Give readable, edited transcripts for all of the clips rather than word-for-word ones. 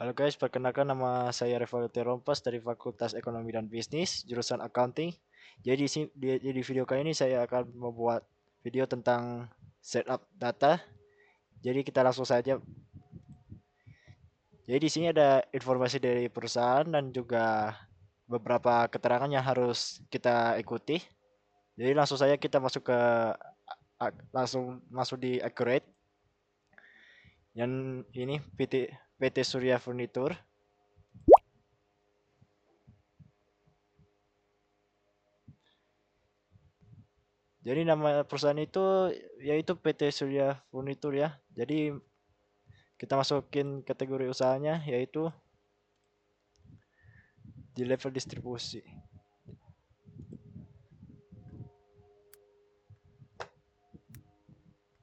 Halo guys, perkenalkan nama saya Revoluti Rompas dari Fakultas Ekonomi dan Bisnis, jurusan Accounting. Jadi di video kali ini saya akan membuat video tentang setup data. Jadi kita langsung saja. Jadi di sini ada informasi dari perusahaan dan juga beberapa keterangan yang harus kita ikuti. Jadi langsung saja kita masuk ke langsung masuk di Accurate. Yang ini PT Surya Furniture. Jadi nama perusahaan itu yaitu PT Surya Furniture ya. Jadi kita masukin kategori usahanya yaitu di level distribusi.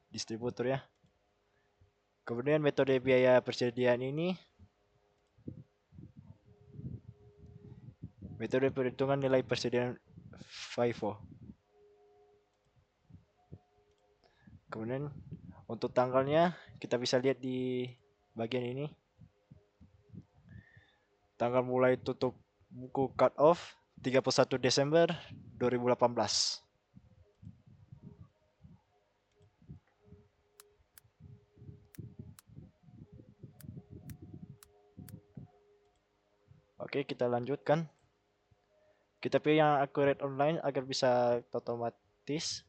Distributor ya. Kemudian metode biaya persediaan ini metode perhitungan nilai persediaan FIFO. Kemudian untuk tanggalnya kita bisa lihat di bagian ini. Tanggal mulai tutup buku cut off 31 Desember 2018. Oke, kita lanjutkan. Kita pilih yang accurate online agar bisa otomatis.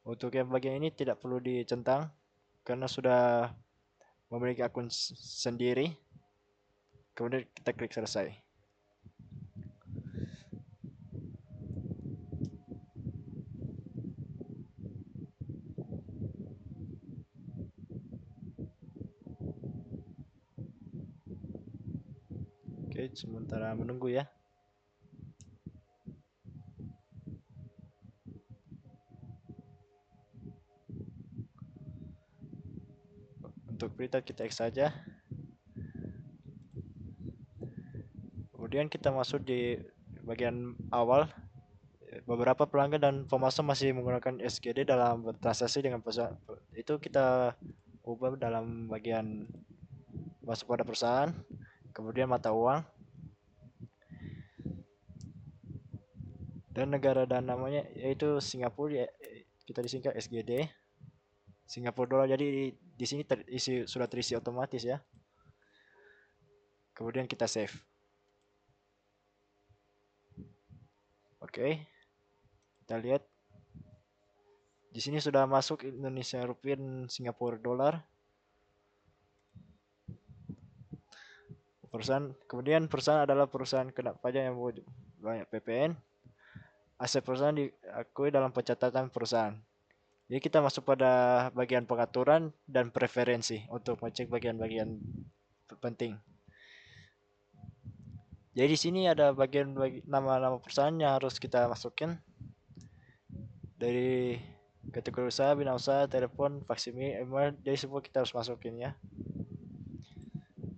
Untuk yang bagian ini tidak perlu dicentang karena sudah memiliki akun sendiri. Kemudian kita klik selesai. Oke, sementara menunggu ya. Untuk berita kita X saja. Kemudian kita masuk di bagian awal. Beberapa pelanggan dan pemasok masih menggunakan SGD dalam bertransaksi dengan perusahaan. Itu kita ubah dalam bagian masuk pada perusahaan. Kemudian mata uang. Dan negara dan namanya yaitu Singapura ya, kita disingkat SGD. Singapura dolar. Jadi di sini sudah terisi otomatis ya. Kemudian kita save. Oke. Kita lihat di sini sudah masuk Indonesia rupiah dan Singapura dolar. Kemudian perusahaan adalah perusahaan kena pajak yang banyak PPN. Aset perusahaan diakui dalam pencatatan perusahaan. Jadi kita masuk pada bagian pengaturan dan preferensi untuk mengecek bagian-bagian penting. Jadi di sini ada bagian nama-nama perusahaan yang harus kita masukin dari kategori usaha, bina usaha, telepon, faksimil, email. Jadi semua kita harus masukin ya.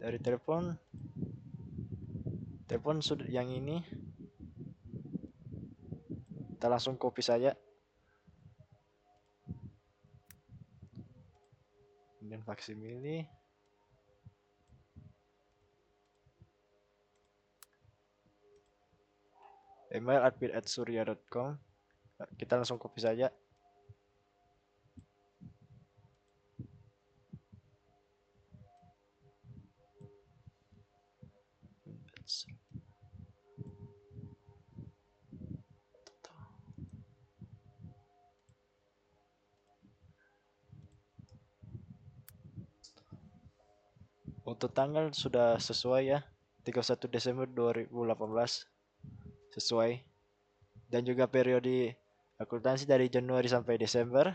Dari telepon sudah yang ini kita langsung copy saja. Kemudian faksimile. Email admin@surya.com. Kita langsung copy saja. Untuk tanggal sudah sesuai ya. 31 Desember 2018 sesuai. Dan juga periode akuntansi dari Januari sampai Desember.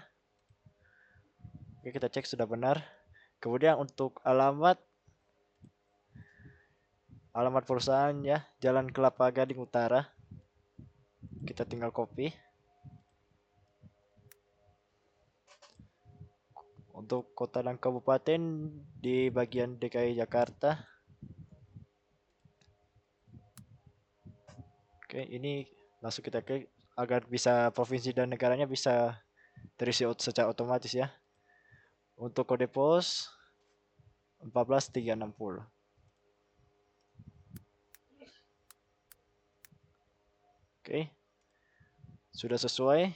Oke, kita cek sudah benar. Kemudian untuk alamat perusahaan ya, Jalan Kelapa Gading Utara. Kita tinggal copy. Untuk kota dan kabupaten di bagian DKI Jakarta. Oke, ini langsung kita klik agar bisa provinsi dan negaranya bisa terisi secara otomatis ya. Untuk kode pos 14360. Oke, sudah sesuai.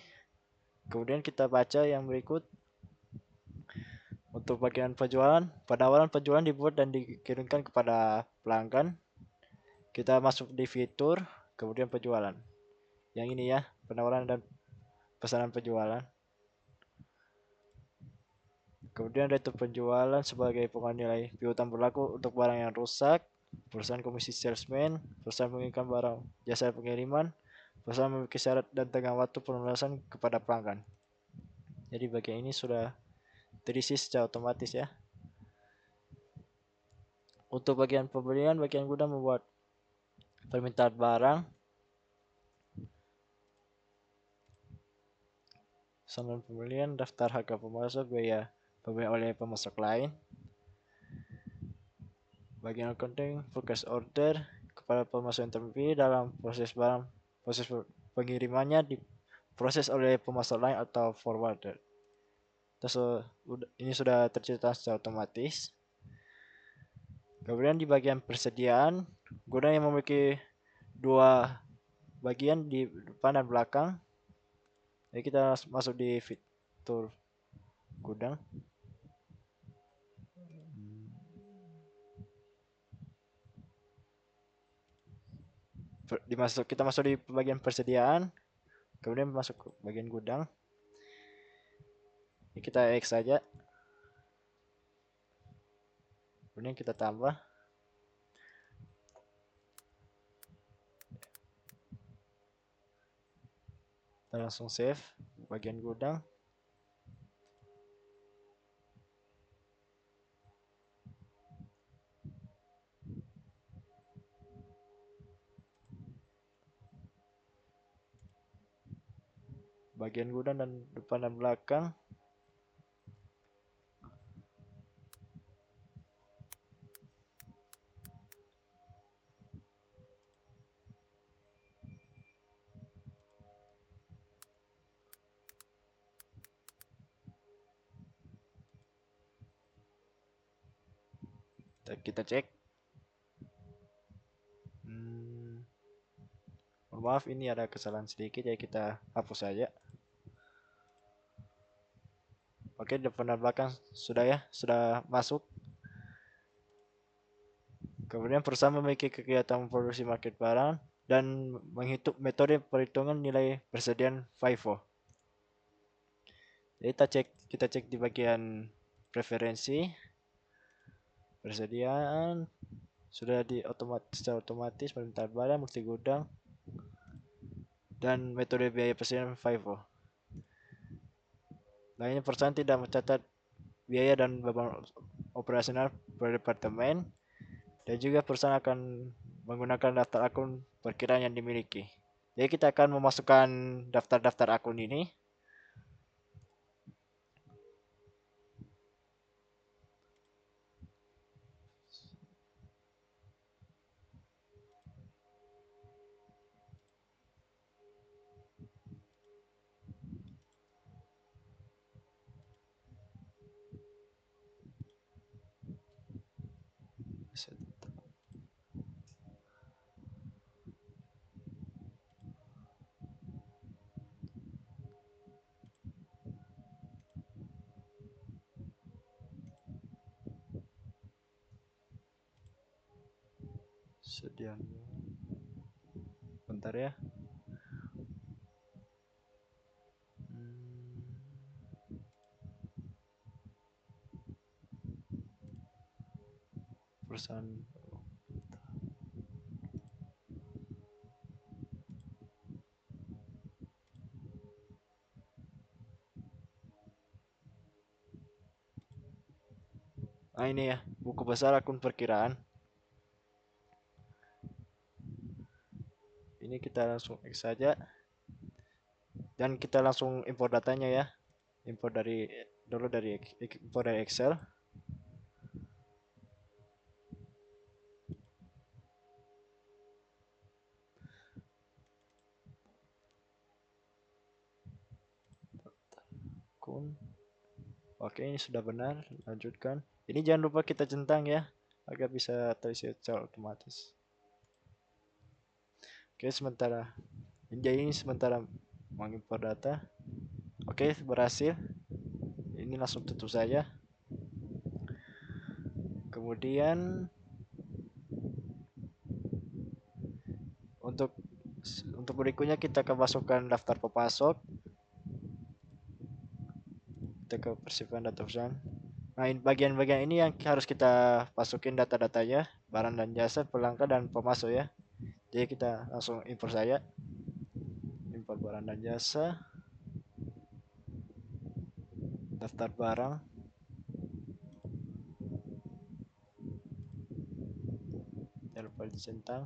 Kemudian kita baca yang berikut. Untuk bagian penjualan, penawaran penjualan dibuat dan dikirimkan kepada pelanggan. Kita masuk di fitur, kemudian penjualan. Yang ini ya, penawaran dan pesanan penjualan. Kemudian retur penjualan sebagai pengurangan nilai piutang berlaku untuk barang yang rusak, perusahaan komisi salesman, perusahaan mengirimkan barang jasa pengiriman, perusahaan memiliki syarat dan tengah waktu pelunasan kepada pelanggan. Jadi bagian ini sudah terisi secara otomatis ya. Untuk bagian pembelian, bagian gudang membuat permintaan barang, saluran pembelian, daftar harga pemasok, biaya pembelian oleh pemasok lain. Bagian accounting, forecast order kepada pemasok yang terpilih dalam proses pengirimannya diproses oleh pemasok lain atau forwarder. Terus ini sudah tercerita secara otomatis. Kemudian di bagian persediaan, gudang yang memiliki dua bagian di depan dan belakang. Jadi kita masuk di fitur gudang. Kita masuk di bagian persediaan, kemudian masuk ke bagian gudang. Ini kita X saja, kemudian kita tambah. Kita langsung save bagian gudang. Bagian gudang dan depan dan belakang. Kita cek. Maaf, ini ada kesalahan sedikit, ya kita hapus saja. Oke, depan dan belakang sudah ya, sudah masuk. Kemudian perusahaan memiliki kegiatan memproduksi market barang dan menghitung metode perhitungan nilai persediaan FIFO. Jadi kita cek di bagian preferensi persediaan, sudah secara otomatis permintaan barang, multi gudang, dan metode biaya persediaan FIFO. Lainnya perusahaan tidak mencatat biaya dan beban operasional per departemen, dan juga perusahaan akan menggunakan daftar akun perkiraan yang dimiliki. Jadi kita akan memasukkan daftar-daftar akun ini. Sediaan. Bentar ya. Perusahaan. Nah ini ya, buku besar akun perkiraan. Ini kita langsung X saja. Dan kita langsung import datanya ya. Import dari Excel. Akun. Oke, ini sudah benar. Lanjutkan. Ini jangan lupa kita centang ya, agar bisa terisi secara otomatis. Oke, jadi ini sementara mengimpor data. Oke, berhasil. Ini langsung tutup saja. Kemudian untuk untuk berikutnya kita akan masukkan daftar pemasok. Kita ke persiapan data perusahaan. Nah, bagian-bagian ini yang harus kita masukin data-datanya, barang dan jasa, pelanggan dan pemasok ya. Jadi kita langsung impor saja. Impor barang dan jasa, daftar barang, jangan lupa dicentang.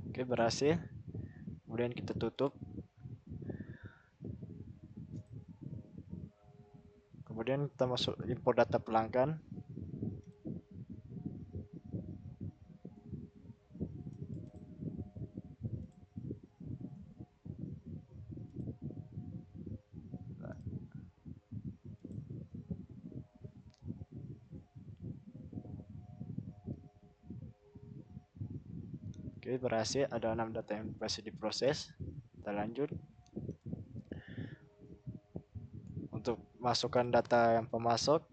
Oke, berhasil. Kemudian kita tutup. Kemudian kita masuk impor data pelanggan. Oke, berhasil. Ada 6 data yang berhasil diproses. Kita lanjut. Untuk masukkan data yang pemasok,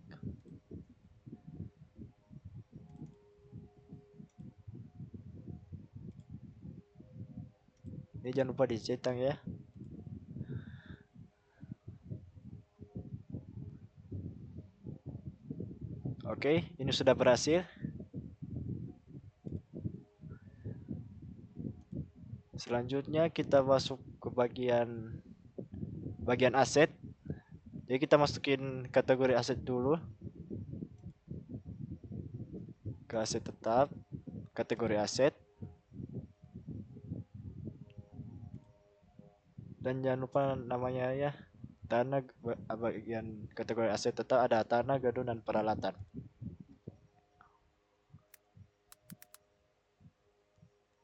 ini jangan lupa dicentang ya. Oke, ini sudah berhasil. Selanjutnya kita masuk ke bagian aset. Jadi kita masukin kategori aset dulu. Ke aset tetap, kategori aset. Dan jangan lupa namanya ya. Tanah, bagian kategori aset tetap ada tanah, gedung dan peralatan.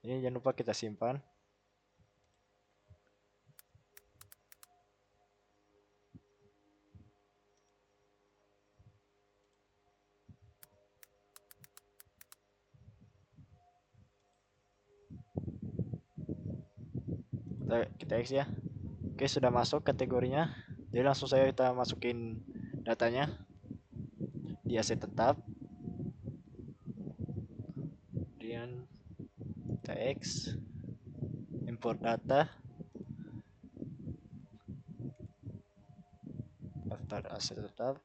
Ini jangan lupa kita simpan. Kita X ya. Oke, sudah masuk kategorinya. Jadi langsung saja kita masukin datanya di aset tetap. Kemudian kita X, import data, daftar aset tetap.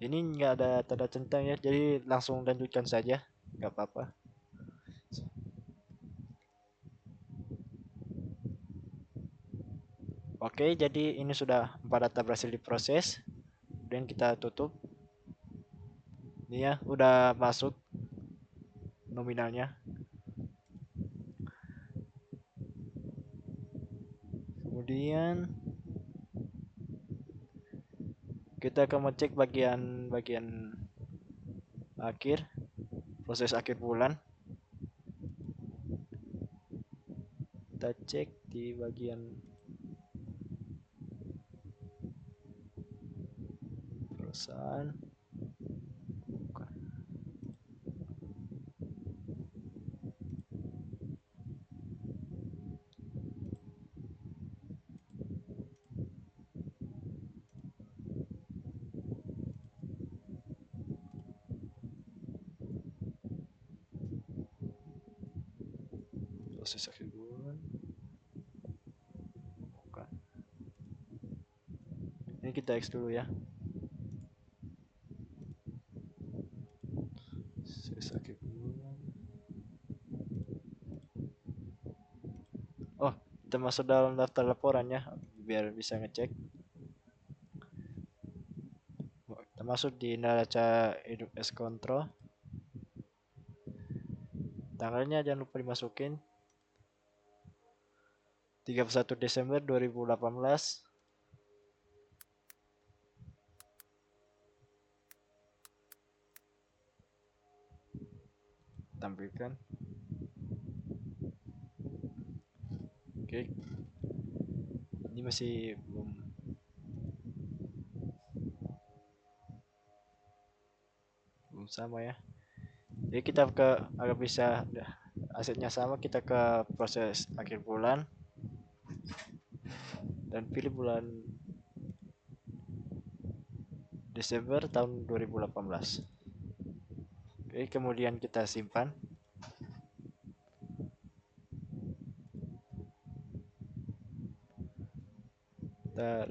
Ini nggak ada tanda centang ya, jadi langsung lanjutkan saja, nggak apa-apa. Oke, jadi ini sudah 4 data berhasil diproses. Kemudian kita tutup. Ini ya, udah masuk nominalnya. Kemudian kita akan mengecek bagian akhir, proses akhir bulan. Kita cek di bagian perusahaan. Proses akhir bulan. Bukan. Ini kita X dulu ya. Proses akhir bulan. Oh, kita masuk dalam daftar laporan ya, biar bisa ngecek. Kita masuk di neraca hidup S control. Tanggalnya jangan lupa dimasukin. 31 Desember 2018. Tampilkan. Oke, ini masih belum sama ya. Jadi kita ke agar bisa asetnya sama, kita ke proses akhir bulan dan pilih bulan Desember tahun 2018. Oke, kemudian kita simpan. Ntar.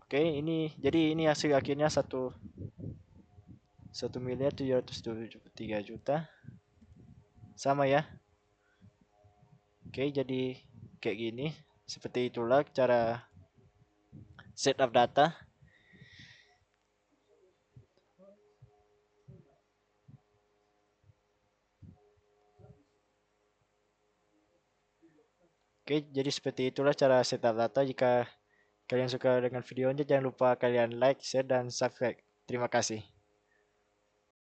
Oke, ini jadi ini hasil akhirnya 1.773.000.000 sama ya. Oke, jadi kayak gini. Seperti itulah cara setup data. Oke, jadi seperti itulah cara setup data. Jika kalian suka dengan videonya, jangan lupa kalian like, share, dan subscribe. Terima kasih.